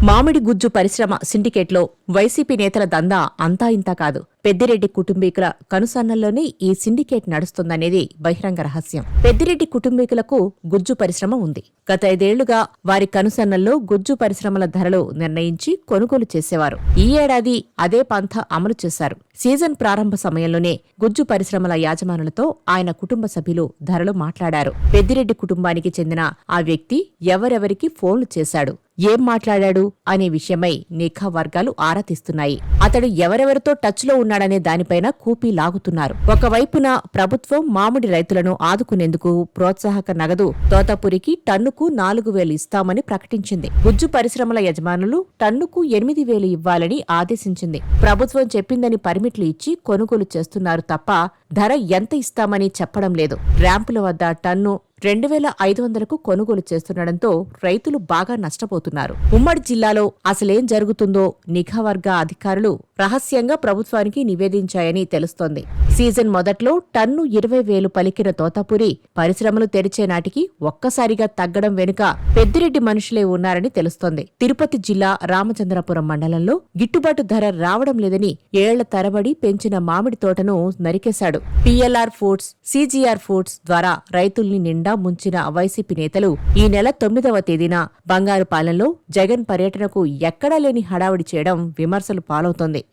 మామిడి గుజ్జు పరిశ్రమ సిండికేట్లో వైసీపీ నేతల దందా అంతా ఇంతా కాదు. పెద్దిరెడ్డి కుటుంబీకుల కనుసన్నల్లోనే ఈ సిండికేట్ నడుస్తుందనేది బహిరంగ రహస్యం. పెద్దిరెడ్డి కుటుంబీకులకు గుజ్జు పరిశ్రమ ఉంది. గత 5 ఏళ్లుగా వారి కనుసన్నల్లో గుజ్జు పరిశ్రమల ధరలు నిర్ణయించి కొనుగోలు చేసేవారు. ఈ ఏడాది అదే పంథా అమలు చేశారు. సీజన్ ప్రారంభ సమయంలోనే గుజ్జు పరిశ్రమల యాజమానులతో ఆయన కుటుంబ సభ్యులు ధరలు మాట్లాడారు. పెద్దిరెడ్డి కుటుంబానికి చెందిన ఆ వ్యక్తి ఎవరెవరికి ఫోన్లు చేశాడు, ఏం మాట్లాడాడు అనే విషయమై నిఘా వర్గాలు ఆరా తీస్తున్నాయి. అతడు ఎవరెవరితో టచ్లో ఉన్నాడనే దానిపైన కూపీ లాగుతున్నారు. ఒకవైపున ప్రభుత్వం మామిడి రైతులను ఆదుకునేందుకు ప్రోత్సాహక నగదు తోతాపురికి టన్నుకు 4,000 ఇస్తామని ప్రకటించింది. గుజ్జు పరిశ్రమల యజమానులు టన్నుకు 8,000 ఇవ్వాలని ఆదేశించింది. ప్రభుత్వం చెప్పిందని పర్మిట్లు ఇచ్చి కొనుగోలు చేస్తున్నారు తప్ప ధర ఎంత ఇస్తామని చెప్పడం లేదు. ర్యాంపుల వద్ద టన్ను 2,500కు కొనుగోలు చేస్తుండటంతో రైతులు బాగా నష్టపోతున్నారు. ఉమ్మడి జిల్లాలో అసలేం జరుగుతుందో నిఘా వర్గ అధికారులు రహస్యంగా ప్రభుత్వానికి నివేదించాయని తెలుస్తోంది. సీజన్ మొదట్లో టన్ను 20,000 పలికిన తోతాపురి పరిశ్రమలు తెరిచే నాటికి ఒక్కసారిగా తగ్గడం వెనుక పెద్దిరెడ్డి మనుషులే ఉన్నారని తెలుస్తోంది. తిరుపతి జిల్లా రామచంద్రపురం మండలంలో గిట్టుబాటు ధర రావడం లేదని ఏళ్ల తరబడి పెంచిన మామిడి తోటను నరికేశాడు. పిఎల్ఆర్ ఫుడ్స్, సిజిఆర్ ఫుడ్స్ ద్వారా రైతుల్ని నిండా ముంచిన వైసీపీ నేతలు ఈ నెల 9వ తేదీన బంగారుపాలెంలో జగన్ పర్యటనకు ఎక్కడా లేని హడావుడి చేయడం విమర్శలు పాలవుతోంది.